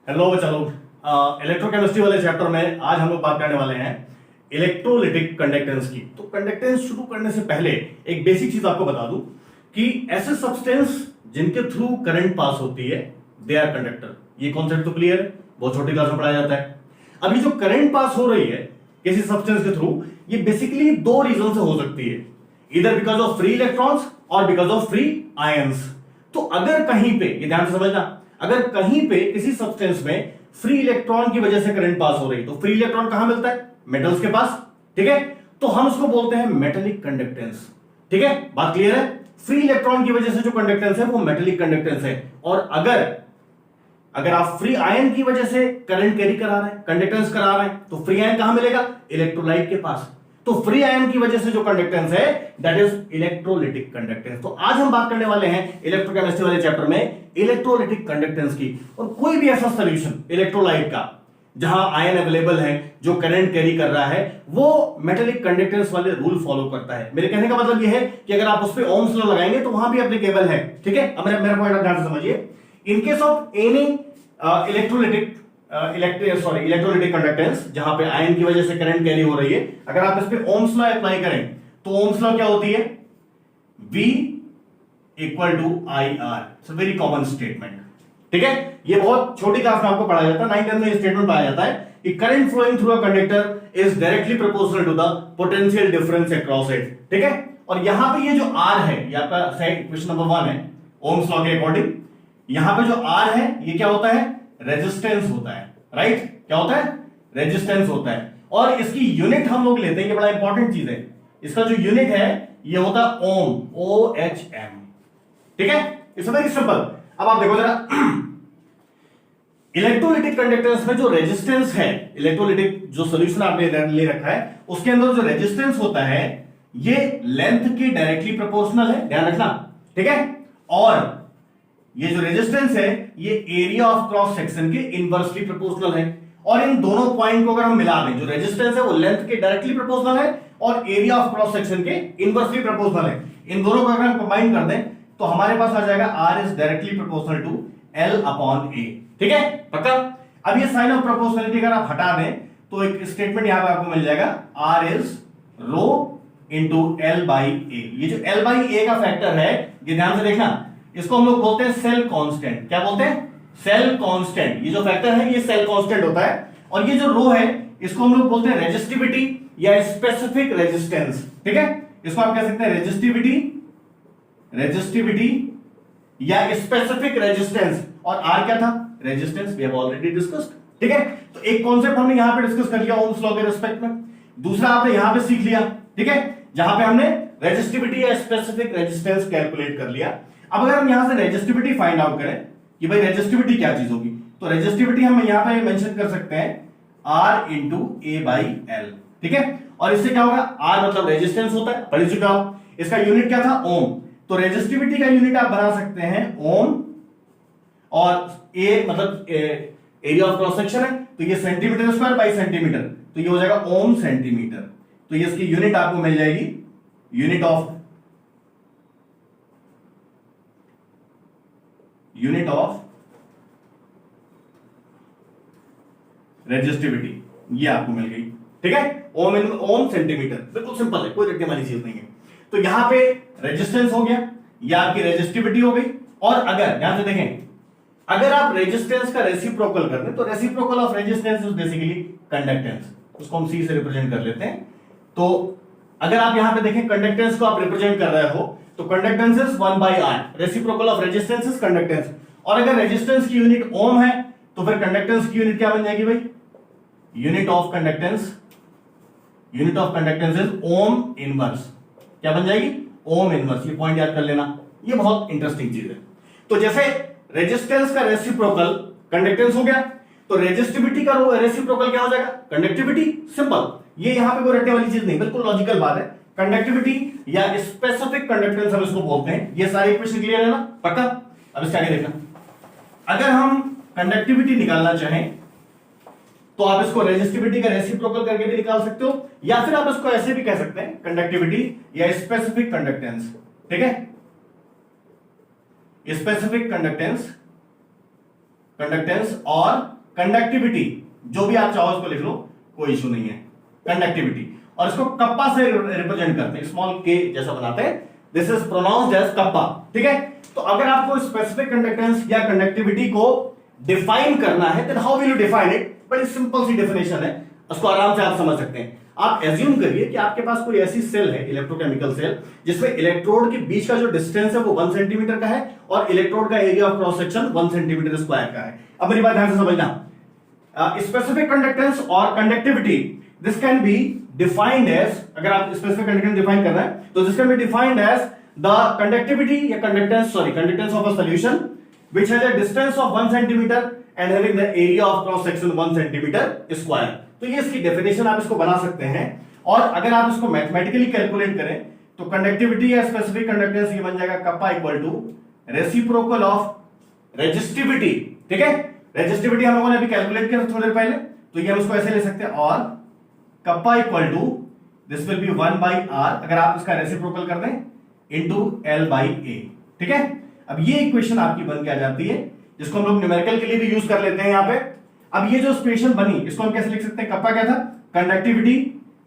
Hello बच्चा लोग, electrochemistry वाले चैप्टर में आज हम लोग बात करने वाले हैं इलेक्ट्रोलिटिक कंडक्टेंस की। तो कंडक्टेंस शुरू करने से पहले एक बेसिक चीज आपको बता दूं कि ऐसे सब्सटेंस जिनके थ्रू करंट पास होती है दे आर कंडक्टर। ये कॉन्सेप्ट तो क्लियर है, बहुत छोटी क्लास में पढ़ाया जाता है। अभी जो करंट पास हो रही है किसी सब्सटेंस के थ्रू, ये बेसिकली दो रीजन से हो सकती है, इधर बिकॉज ऑफ फ्री इलेक्ट्रॉन्स और बिकॉज ऑफ फ्री आयंस। तो अगर कहीं पे, ये ध्यान से समझना, अगर कहीं पे किसी सब्सटेंस में फ्री इलेक्ट्रॉन की वजह से करंट पास हो रही, तो फ्री इलेक्ट्रॉन कहां मिलता है? मेटल्स के पास, ठीक है। तो हम उसको बोलते हैं मेटेलिक कंडक्टेंस, ठीक है। बात क्लियर है? फ्री इलेक्ट्रॉन की वजह से जो कंडक्टेंस है वो मेटेलिक कंडक्टेंस है। और अगर आप फ्री आयन की वजह से करंट कैरी करा रहे हैं, कंडक्टेंस करा रहे हैं, तो फ्री आयन कहां मिलेगा? इलेक्ट्रोलाइट के पास। तो फ्री आयन की वजह से जो कंडक्टेंस है दैट इज इलेक्ट्रोलिटिक कंडक्टेंस। तो आज हम बात करने वाले हैं इलेक्ट्रोकेमिस्ट्री वाले चैप्टर में इलेक्ट्रोलिटिक कंडक्टेंस की। और कोई भी ऐसा सॉल्यूशन इलेक्ट्रोलाइट का जहां आयन अवेलेबल है, जो करंट कैरी कर रहा है, वो मेटेलिक कंडक्टेंस वाले रूल फॉलो करता है। मेरे कहने का मतलब यह है कि अगर आप उस पर ओम्स लॉ लगाएंगे तो वहां भी एप्लीकेबल है, ठीक है। अब मेरा पॉइंट ध्यान से समझिए। In case of any electrolytic conductance जहां पे आयन की वजह से करंट कैरी हो रही है, अगर आप इस पे ओम्स लॉ अप्लाई करें तो ओम्स लॉ क्या होती है? V equal to I R. It's very common statement, ठीक है। ये बहुत छोटी क्लास में आपको पढ़ाया जाता है, 9th में ये स्टेटमेंट पाया जाता है कि current flowing through a conductor is directly proportional to the potential difference across it, ठीक है। और यहां पे ये जो R है, ये आपका क्वेश्चन नंबर 1 है ओम्स लॉ के अकॉर्डिंग। यहां पे जो R है ये क्या होता है? रेजिस्टेंस होता है, राइट। क्या होता है? रेजिस्टेंस होता है। और इसकी यूनिट हम लोग लेते हैं, ये बड़ा इंपॉर्टेंट चीज है। इसका जो यूनिट है ये होता है ओम, OHM, ठीक है। It's very simple. अब आप देखो जरा, इलेक्ट्रोलिटिक कंडक्टेंस में जो रेजिस्टेंस है, इलेक्ट्रोलिटिक जो सॉल्यूशन आपने ले रखा है उसके अंदर जो रेजिस्टेंस होता है ये लेंथ के डायरेक्टली प्रोपोर्शनल है, ध्यान रखना, ठीक है। और ये जो रेजिस्टेंस है ये एरिया ऑफ क्रॉस सेक्शन के इनवर्सली प्रोपोर्शनल है। और इन दोनों पॉइंट को अगर हम मिला दें, जो रेजिस्टेंस है वो लेंथ के डायरेक्टली प्रोपोर्शनल है और एरिया ऑफ क्रॉस सेक्शन के इनवर्सली प्रोपोर्शनल है। इन दोनों को अगर हम कंबाइन कर दें तो हमारे पास आ जाएगा R is directly proportional to L upon A, ठीक है, पक्का। अब ये साइन ऑफ प्रोपोर्शनलिटी अगर आप हटा दें तो एक स्टेटमेंट यहां पे आपको मिल जाएगा, R is rho into L by A। ये जो L बाई A का फैक्टर है, ये ध्यान से देखना, इसको हम लोग बोलते हैं सेल कांस्टेंट। क्या बोलते हैं? Cell constant. ये जो फैक्टर है ये सेल कांस्टेंट होता है। और ये जो रो है इसको हम लोग बोलते हैं रेजिस्टिविटी या स्पेसिफिक रेजिस्टेंस, ठीक है। इसको आप कह सकते हैं रेजिस्टिविटी या स्पेसिफिक रेजिस्टेंस। और आर क्या था? Resistance. We have already discussed, ठीक है। तो एक कॉन्सेप्ट हमने यहां पे डिस्कस कर लिया ओम्स लॉ के रिस्पेक्ट में। दूसरा आपने यहां पे सीख लिया, ठीक है, जहां पे हमने रेजिस्टिविटी या स्पेसिफिक रेजिस्टेंस कैलकुलेट कर लिया। अब अगर हम यहां से रेजिस्टिविटी फाइंड आउट करें कि भाई रेजिस्टिविटी क्या चीज होगी, तो रेजिस्टिविटी हम यहां पे मेंशन कर सकते हैं R into A by L, ठीक है। और इससे क्या होगा? R मतलब रेजिस्टेंस होता है, पढ़ चुके हो। इसका यूनिट क्या था? ओम। तो रेजिस्टिविटी का यूनिट आप बना सकते हैं ओम, और A मतलब एरिया ऑफ क्रॉस सेक्शन है, तो ये सेंटीमीटर स्क्वायर बाई सेंटीमीटर, तो ये हो जाएगा ओम सेंटीमीटर। तो ये इसकी यूनिट आपको मिल जाएगी, यूनिट ऑफ रेजिस्टिविटी, ये आपको मिल गई, ठीक है। ओम सेंटीमीटर, बिल्कुल सिंपल है, कोई रटने वाली चीज नहीं है। तो यहां पे रेजिस्टेंस हो गया, ये आपकी रेजिस्टिविटी हो गई। और अगर ध्यान से देखें, अगर आप रेजिस्टेंस का रेसिप्रोकल कर दें तो reciprocal of resistance is basically conductance, उसको हम C से रिप्रेजेंट कर लेते हैं। तो अगर आप यहां पे देखें कंडक्टेंस को आप रिप्रेजेंट कर रहे हो तो conductance is 1 by R, reciprocal of resistance is conductance. और अगर रेजिस्टेंस की यूनिट ओम है तो फिर कंडक्टेंस की यूनिट क्या बन जाएगी भाई? Unit of conductance is ohm inverse. क्या बन जाएगी? Ohm inverse. ये पॉइंट याद कर लेना, ये बहुत इंटरेस्टिंग चीज है। तो जैसे रेजिस्टेंस का रेसिप्रोकल कंडक्टेंस हो गया, तो रेजिस्टिविटी का रेसिप्रोकल क्या हो जाएगा? कंडक्टिविटी। सिंपल, ये यहां पे कोई रटने वाली चीज नहीं, बिल्कुल लॉजिकल बात है। कंडक्टिविटी या स्पेसिफिक कंडक्टेंस हम इसको बोलते हैं। ये सारे इक्वेशन क्लियर है ना? पक्का। अब इसके आगे देखना, अगर हम कंडक्टिविटी निकालना चाहें तो आप इसको रेजिस्टिविटी का रेसिप्रोकल करके भी निकाल सकते हो, या फिर आप इसको ऐसे भी कह सकते हैं कंडक्टिविटी या स्पेसिफिक कंडक्टेंस, ठीक है। स्पेसिफिक कंडक्टेंस कंडक्टेंस और कंडक्टिविटी, जो भी आप चाहो उसको लिख लो, कोई इशू नहीं है, कंडक्टिविटी, और इसको कप्पा से रिप्रेजेंट करते हैं, स्मॉल के जैसा बनाते हैं, this is pronounced as kappa, ठीक है। तो अगर आपको स्पेसिफिक कंडक्टेंस या कंडक्टिविटी को डिफाइन करना है, then how will you define it? बड़ी सिंपल सी डेफिनेशन है, उसको आराम से आप समझ सकते हैं। आप एज्यूम करिए कि आपके पास कोई ऐसी सेल है, इलेक्ट्रोकेमिकल सेल, जिसमें इलेक्ट्रोड के बीच का जो डिस्टेंस है वो 1 सेंटीमीटर का है और इलेक्ट्रोड का area of cross section 1 centimetre square का है। अब मेरी बात ध्यान से समझना, स्पेसिफिक कंडक्टेंस और conductivity, this can be defined as, अगर आप स्पेसिफिक कंडक्टेंस डिफाइन कर रहे हैं तो this can be defined as the conductivity या conductance of a solution which has a distance of 1 centimetre and having the area of cross section 1 centimetre square. तो ये इसकी डेफिनेशन, आप इसको बना सकते हैं। और अगर आप इसको मैथमेटिकली कैलकुलेट करें तो कंडक्टिविटी या स्पेसिफिक कंडक्टेंस ये बन जाएगा kappa equal to reciprocal of resistivity, ठीक है। रेजिस्टिविटी हम लोगों ने अभी कैलकुलेट किया थोड़ी देर पहले, तो ये हम इसको ऐसे ले सकते हैं, और kappa equal to this will be 1/r, अगर आप इसका रेसिप्रोकल कर दें, इनटू L/A, ठीक है। अब ये इक्वेशन आपकी बन के आ जाती है, जिसको हम लोग न्यूमेरिकल के लिए भी यूज कर लेते हैं यहां पे। अब ये जो इक्वेशन बनी, इसको हम कैसे लिख सकते हैं? कप्पा क्या था? कंडक्टिविटी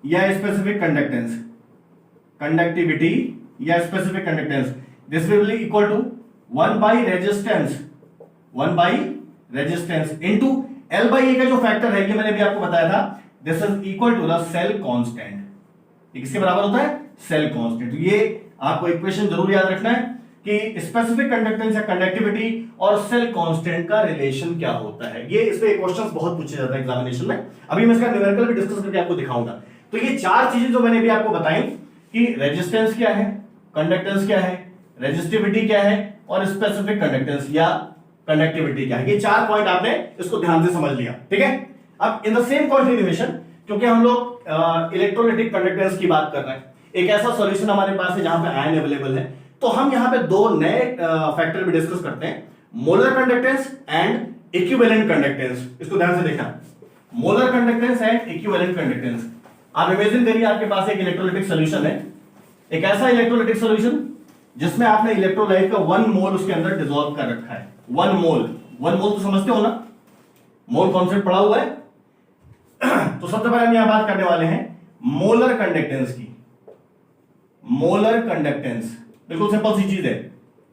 या स्पेसिफिक कंडक्टेंस, कंडक्टिविटी या specific conductance, this will be equal to one by resistance, one by resistance into L/A का जो फैक्टर है, ये मैंने भी आपको बताया था, this is equal to the cell constant. ये किसके बराबर होता है? Cell constant. तो ये आपको इक्वेशन जरूर याद रखना है कि स्पेसिफिक कंडक्टेंस या कंडक्टिविटी और सेल कांस्टेंट का रिलेशन क्या होता है। ये इसमें क्वेश्चंस बहुत पूछे जाते हैं एग्जामिनेशन में, अभी मैं इसका न्यूमेरिकल भी डिस्कस करके आपको दिखाऊंगा। तो ये चार चीजें जो मैंने भी आपको बताई कि रेजिस्टेंस क्या है, कंडक्टेंस क्या है, रेजिस्टिविटी क्या है और स्पेसिफिक कंडक्टेंस या कंडक्टिविटी क्या है, ये चार पॉइंट आपने इसको ध्यान से समझ लिया, ठीक है। अब इन द सेम कंटिन्यूएशन, क्योंकि हम लोग इलेक्ट्रोलाइटिक कंडक्टेंस की बात कर रहे हैं, एक ऐसा सॉल्यूशन हमारे पास है जहां पे आयन अवेलेबल है, तो हम यहां पे दो नए फैक्टर भी डिस्कस करते हैं, molar conductance and equivalent conductance. इसको ध्यान से देखना, molar conductance and equivalent conductance. आप इमेजिन करिए आपके पास एक इलेक्ट्रोलाइटिक सॉल्यूशन है, एक ऐसा इलेक्ट्रोलाइटिक सॉल्यूशन जिसमें आपने इलेक्ट्रोलाइट का 1 मोल उसके अंदर डिसॉल्व कर रखा है। 1 मोल तो समझते हो ना, मोल कॉन्सेप्ट पढ़ा हुआ है। तो सबसे पहले हम यहां बात करने वाले हैं मोलर कंडक्टेंस की। मोलर कंडक्टेंस बिल्कुल सिंपल सी चीज है,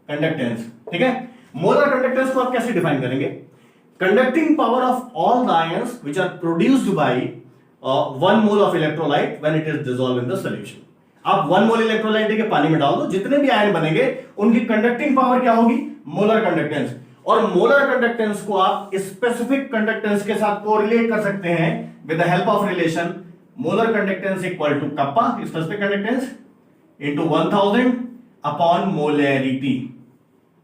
कंडक्टेंस, ठीक है। मोलर कंडक्टेंस को आप कैसे डिफाइन करेंगे? Conducting power of all the ions which are produced by 1 mole of electrolyte when it is dissolved in the solution. आप 1 मोल इलेक्ट्रोलाइट के पानी में डाल दो, जितने भी आयन बनेंगे उनकी कंडक्टिंग पावर क्या होगी? Molar conductance. और मोलर कंडक्टेंस को आप स्पेसिफिक कंडक्टेंस के साथ कोरिलेट कर सकते हैं with the help of relation molar conductance equal to kappa specific conductance into 1000 upon molarity.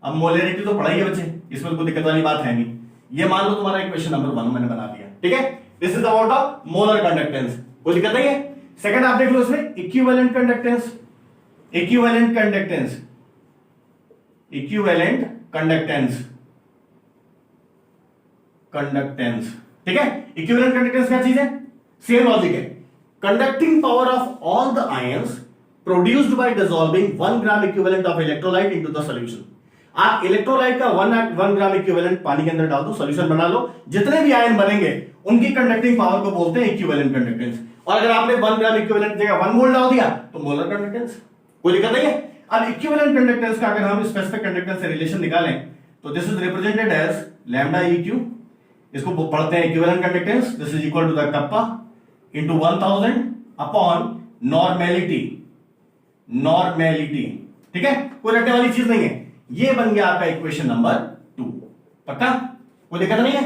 अब मोलैरिटी तो पढ़ाई है बच्चे, इसमें कोई दिक्कत वाली बात है नहीं। ये मान लो तुम्हारा इक्वेशन नंबर 1 मैंने बना दिया, ठीक है। This is about the molar conductance, कोई दिक्कत नहीं है। सेकंड आप देख लो इसमें equivalent conductance, equivalent conductance, equivalent conductance, conductance, ठीक है। इक्विवेलेंट कंडक्टेंस क्या चीज है? सेम लॉजिक है, conducting power of all the ions produced by dissolving 1 gram equivalent of electrolyte into the solution. आप इलेक्ट्रोलाइट का 1 ग्राम इक्विवेलेंट पानी के अंदर डाल दो, सॉल्यूशन बना लो, जितने भी आयन बनेंगे उनकी कंडक्टिंग पावर को बोलते हैं इक्विवेलेंट कंडक्टेंस। और अगर आपने 1 ग्राम इक्विवेलेंट जगह 1 मोल डाल दिया तो मोलर कंडक्टेंस, कोई दिक्कत नहीं है। अब इक्विवेलेंट कंडक्टेंस का अगर हम स्पेसिफिक कंडक्टेंस से रिलेशन निकालें तो this is represented as lambda eq, इसको पढ़ते हैं equivalent conductance, this is equal to the kappa into 1000 upon normality, normality, ठीक है, कोई रटने वाली चीज नहीं है। ये बन गया आपका इक्वेशन नंबर 2, पक्का, कोई दिक्कत नहीं है।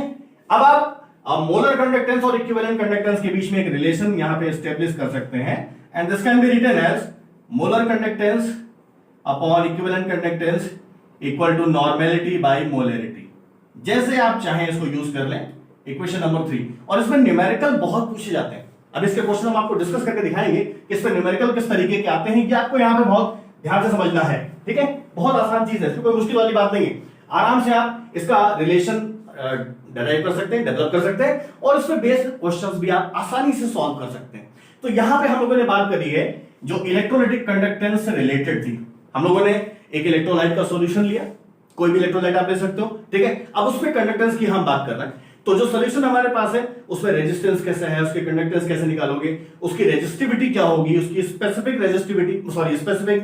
अब आप मोलर कंडक्टेंस और इक्विवेलेंट कंडक्टेंस के बीच में एक रिलेशन यहां पे एस्टेब्लिश कर सकते हैं, and this can be written as molar conductance upon equivalent conductance equal to normality by molarity. जैसे आप चाहें इसको यूज कर लें, इक्वेशन नंबर 3। और इसमें न्यूमेरिकल बहुत पूछे जाते हैं, अब इसके क्वेश्चन हम आपको डिस्कस करके दिखाएंगे कि इसमें न्यूमेरिकल किस तरीके के आते हैं, ये आपको यहां पे बहुत ध्यान से समझना है, ठीक है। बहुत आसान चीज है, इसमें कोई मुश्किल वाली बात नहीं है, आराम से आप इसका रिलेशन डिराइव कर सकते हैं, डेवलप कर सकते हैं, और इसमें बेस्ड क्वेश्चंस भी आप आसानी से सॉल्व कर सकते हैं। तो यहां पे हम लोगों ने बात करी है जो इलेक्ट्रोलाइटिक कंडक्टेंस से रिलेटेड थी। हम लोगों ने एक इलेक्ट्रोलाइट का सॉल्यूशन लिया, कोई भी इलेक्ट्रोलाइट आप ले सकते हो, ठीक है। अब उसमें कंडक्टेंस की हम बात कर रहे हैं, तो जो सोल्यूशन हमारे पास है उसमें रेजिस्टेंस कैसे है, उसकी कंडक्टेंस कैसे निकालोगे, उसकी रेजिस्टिविटी क्या होगी, उसकी specific resistivity sorry specific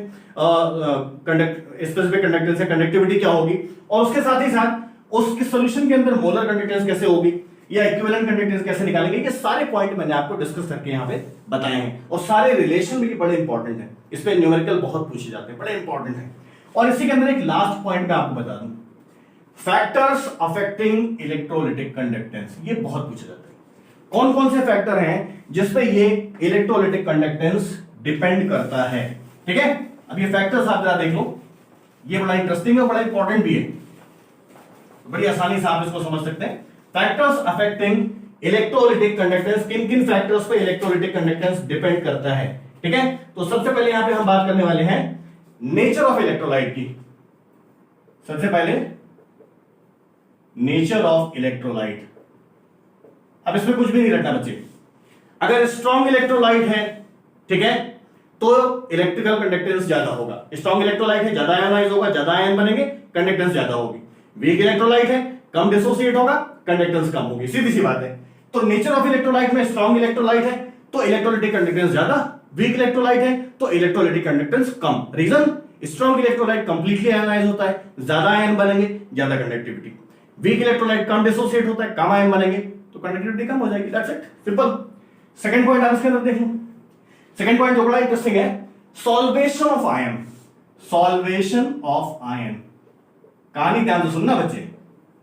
conductance या कंडक्टिविटी क्या होगी, और उसके साथ ही साथ उसके सॉल्यूशन के अंदर मोलर कंडक्टेंस कैसे होगी या इक्विवेलेंट कंडक्टेंस कैसे निकालेंगे। ये सारे पॉइंट मैंने आपको डिस्कस करके यहाँ पे बताए हैं, और सारे रिलेशन भी बड़े इंपॉर्टेंट है, इस पे न्यूमेरिकल बहुत पूछे जाते हैं, बड़े इंपॉर्टेंट है। और इसी के अंदर एक लास्ट पॉइंट मैं आपको बता दूं, फैक्टर्स अफेक्टिंग इलेक्ट्रोलिटिक कंडक्टेंस, ये बहुत पूछा जाता है। कौन कौन से फैक्टर हैं जिसपे ये इलेक्ट्रोलिटिक कंडक्टेंस डिपेंड करता है, ठीक है। अब ये फैक्टर्स आप जरा देख लो, ये बड़ा इंटरेस्टिंग है, बड़ा इंपॉर्टेंट भी है, बड़ी आसानी से आप इसको समझ सकते हैं। फैक्टर्स अफेक्टिंग इलेक्ट्रोलिटिक कंडक्टेंस, किन किन फैक्टर्स पे इलेक्ट्रोलिटिक कंडक्टेंस डिपेंड करता है, ठीक है। तो सबसे पहले यहां पे हम बात करने वाले हैं नेचर ऑफ इलेक्ट्रोलाइट की। सबसे पहले नेचर ऑफ इलेक्ट्रोलाइट। अब इसमें कुछ भी नहीं रखना बच्चे, अगर स्ट्रॉन्ग इलेक्ट्रोलाइट है, ठीक है, तो इलेक्ट्रिकल कंडक्टेंस ज्यादा होगा। स्ट्रॉन्ग इलेक्ट्रोलाइट है, ज्यादा आयनाइज होगा, ज्यादा आयन बनेंगे, कंडक्टेंस ज्यादा होगी। वीक इलेक्ट्रोलाइट है, कम डिसोसिएट होगा, कंडक्टेंस कम होगी, सीधी सी बात है। तो नेचर ऑफ इलेक्ट्रोलाइट में स्ट्रॉन्ग इलेक्ट्रोलाइट है तो इलेक्ट्रोलिटिक कंडक्टेंस ज्यादा, वीक इलेक्ट्रोलाइट है तो इलेक्ट्रोलिटिक कंडक्टेंस कम। Reason, strong electrolyte completely ionize होता है, ज्यादा आयन बनेंगे, ज्यादा कंडक्टिविटी। वीक इलेक्ट्रोलाइट कम डिसोसिएट होता है, कम आयन बनेंगे, तो कंडक्टिविटी कम हो जाएगी, that's it, simple. Second point आप इसके अंदर देख लो, सेकंड पॉइंट जो बड़ा इंटरेस्टिंग है, solvation of ion. Solvation of ion, कहानी ध्यान से सुनना बच्चे,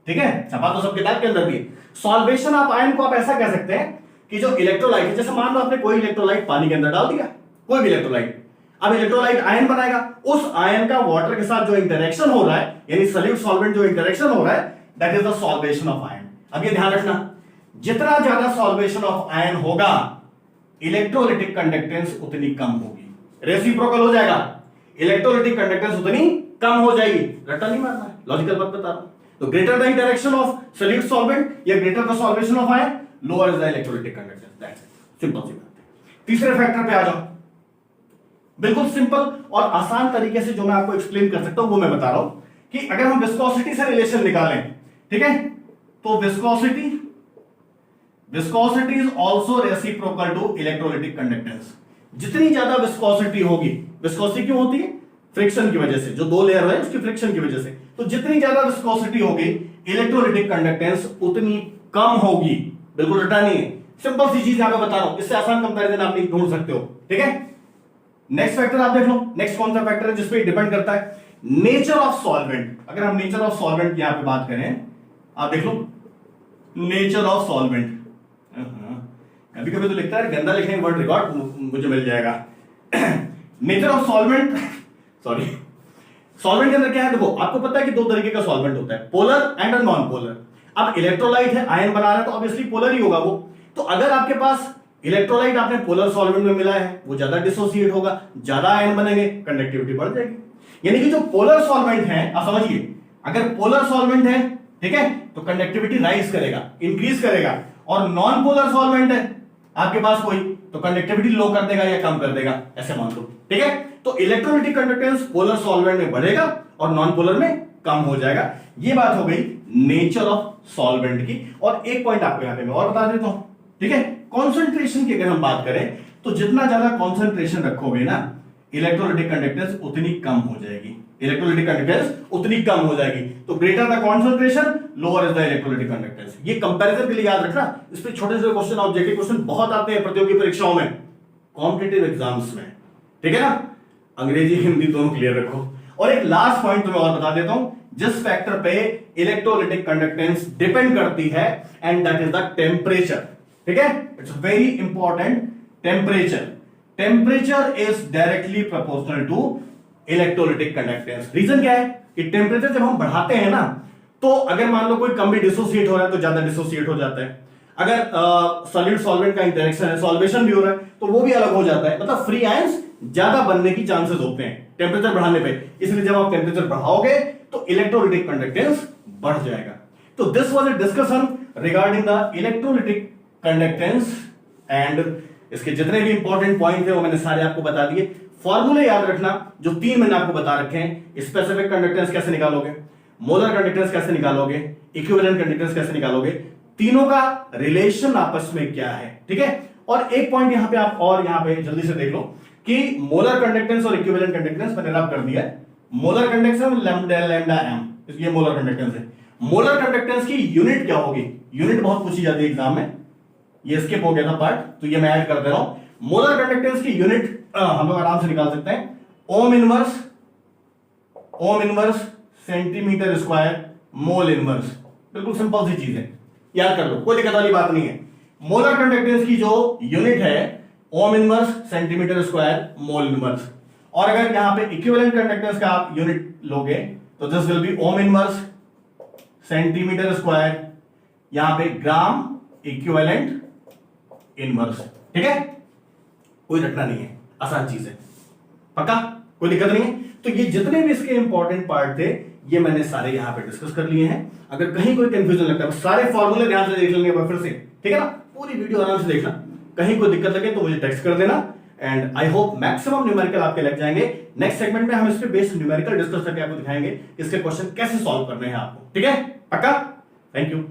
ठीक है, छपा तो सब किताब के अंदर भी। सॉल्वेशन ऑफ आयन को आप ऐसा कह सकते हैं कि जो इलेक्ट्रोलाइट है, जैसे मान लो आपने कोई इलेक्ट्रोलाइट पानी के अंदर डाल दिया, कोई भी इलेक्ट्रोलाइट, अब इलेक्ट्रोलाइट आयन बनाएगा, उस आयन का वाटर के साथ जो इंटरेक्शन हो रहा है, यानी सॉल्यूट सॉल्वेंट जो इंटरेक्शन हो रहा है, that is the solvation of ion. अब ये ध्यान रखना, जितना ज्यादा सॉल्वेशन ऑफ आयन होगा इलेक्ट्रोलिटिक कंडक्टेंस उतनी कम होगी, रेसिप्रोकल हो जाएगा, इलेक्ट्रोलिटिक कंडक्टेंस उतनी कम हो जाएगी। रट्टा नहीं मारना है, लॉजिकल बात बता रहा हूं। तो greater the interaction of solute solvent या greater the solvation of ion, lower is the electrolytic conductance, that's it, simple सी बात है। तीसरे फैक्टर पे आ जाओ, बिल्कुल सिंपल और आसान तरीके से जो मैं आपको एक्सप्लेन कर सकता हूं वो मैं बता रहा हूं कि अगर हम विस्कोसिटी से रिलेशन निकालें, ठीक है, तो viscosity is also reciprocal to electrolytic conductance. जितनी ज्यादा विस्कोसिटी होगी, विस्कोसिटी क्यों होती है, फ्रिक्शन की वजह से, जो दो लेयर है उसकी फ्रिक्शन की वजह से, तो जितनी ज्यादा विस्कोसिटी होगी इलेक्ट्रोलिटिक कंडक्टेंस उतनी कम होगी। बिल्कुल रटा नहीं है, सिंपल सी चीज यहां पे बता रहा हूं, इससे आसान कंपैरिजन आप नहीं ढूंढ सकते हो, ठीक है। नेक्स्ट फैक्टर आप देख लो, नेक्स्ट कौन सा फैक्टर है जिसपे डिपेंड करता है, नेचर ऑफ सॉल्वेंट। अगर हम नेचर ऑफ सॉल्वेंट की यहां पे बात करें, आप देख लो नेचर ऑफ सॉल्वेंट, कभी कभी तो लिखता है गंदा लिखने वर्ड रिकॉर्ड मुझे मिल जाएगा। Nature of solvent, sorry, solvent के अंदर क्या है, देखो आपको पता है कि दो तरीके का सॉल्वेंट होता है, पोलर एंड नॉन पोलर। अब इलेक्ट्रोलाइट है, आयन बना रहा है, तो ऑब्वियसली पोलर ही होगा वो। तो अगर आपके पास इलेक्ट्रोलाइट आपने पोलर सॉल्वेंट में मिला है, वो ज्यादा डिसोसिएट होगा, ज्यादा आयन बनेंगे, कंडक्टिविटी बढ़ जाएगी। यानी कि जो पोलर सॉल्वेंट है, आप समझिए, अगर पोलर सॉल्वेंट है, ठीक है, तो कंडक्टिविटी राइज करेगा, इंक्रीज करेगा, और नॉन पोलर सॉल्वेंट है आपके पास कोई, तो कंडक्टिविटी लो कर देगा या कम कर देगा, ऐसे मान लो, ठीक है। तो इलेक्ट्रोलिटिक कंडक्टेंस पोलर सॉल्वेंट में बढ़ेगा और नॉन पोलर में कम हो जाएगा। ये बात हो गई नेचर ऑफ सॉल्वेंट की। और एक पॉइंट आपको यहां पे मैं और बता देता हूं, ठीक है, कॉन्सेंट्रेशन की अगर हम बात करें तो जितना ज्यादा कॉन्सेंट्रेशन रखोगे ना, इलेक्ट्रोलिटिक कंडक्टेंस उतनी कम हो जाएगी, इलेक्ट्रोलिटिक कंडक्टेंस उतनी कम हो जाएगी। तो greater the concentration lower is the electrolytic conductance. ये कंपैरिजन के लिए याद रखना, इस पे छोटे छोटे क्वेश्चन, ऑब्जेक्टिव क्वेश्चन बहुत आते हैं प्रतियोगी परीक्षाओं में, कॉम्पिटिटिव एग्जाम्स में, ठीक है ना। अंग्रेजी हिंदी दोनों क्लियर रखो। और एक लास्ट पॉइंट तुम्हें और बता देता हूं, जिस फैक्टर पे इलेक्ट्रोलिटिक कंडक्टेंस डिपेंड करती है, and that is the temperature, ठीक है, it's very important, temperature. Temperature is directly proportional to electrolytic conductance. Reason क्या है कि टेम्परेचर जब हम बढ़ाते हैं ना, तो अगर मान लो कोई कम भी डिसोसिएट हो रहा है तो ज्यादा डिसोसिएट हो जाता है, अगर सॉलिड सॉल्वेंट का इंटरेक्शन है, सॉल्वेशन भी हो रहा है, तो वो भी अलग हो जाता है, मतलब फ्री आयंस ज्यादा बनने की चांसेस होते हैं टेम्परेचर बढ़ाने पे। इसलिए जब आप टेम्परेचर बढ़ाओगे तो इलेक्ट्रोलिटिक कंडक्टेंस बढ़ जाएगा। तो this was a discussion regarding the electrolytic conductance, and इसके जितने भी इंपॉर्टेंट पॉइंट थे वो मैंने सारे आपको बता दिए। फॉर्मूले याद रखना जो तीन मैंने आपको बता रखे हैं, स्पेसिफिक कंडक्टेंस कैसे निकालोगे, मोलर कंडक्टेंस कैसे निकालोगे, इक्विवेलेंट कंडक्टेंस कैसे निकालोगे, तीनों का रिलेशन आपस में क्या है, ठीक है। और एक पॉइंट यहां पे आप और यहां पे जल्दी से देख लो कि मोलर कंडक्टेंस और इक्विवेलेंट कंडक्टेंस मैंने रब कर दिया है। मोलर कंडक्टेंस लैम्डा एम, ये मोलर कंडक्टेंस है। मोलर कंडक्टेंस की यूनिट क्या होगी, यूनिट बहुत पूछी जाती है एग्जाम में, ये स्किप हो गया था पार्ट, तो ये मैं ऐड कर दे रहा हूं। मोलर कंडक्टेंस की यूनिट हम लोग आराम से निकाल सकते हैं, ohm inverse centimetre square mole inverse, बिल्कुल सिंपल सी चीज है, याद कर लो, कोई दिक्कत वाली बात नहीं है। मोलर कंडक्टेंस की जो यूनिट है ohm inverse centimetre square mole inverse, और अगर यहां पे इक्विवेलेंट कंडक्टेंस का आप यूनिट लोगे तो this will B ohm inverse centimetre square, यहां पे ग्राम इक्विवेलेंट इनवर्स, ठीक है, कोई रटना नहीं है, आसान चीज है, पक्का, कोई दिक्कत नहीं है। तो ये जितने भी इसके इंपॉर्टेंट पार्ट थे ये मैंने सारे यहां पे डिस्कस कर लिए हैं। अगर कहीं कोई कंफ्यूजन लगता है सारे फॉर्मूले ध्यान से देख लेंगे फिर से, ठीक है ना, पूरी वीडियो आराम से देखना, कहीं कोई दिक्कत लगे तो मुझे टेक्स्ट कर देना। And I hope maximum numerical आपके लग जाएंगे। नेक्स्ट सेगमेंट में हम इस पे बेस्ड न्यूमेरिकल डिस्कस करके आपको दिखाएंगे इसके क्वेश्चन कैसे सॉल्व करने हैं आपको, ठीक है, पक्का, थैंक यू।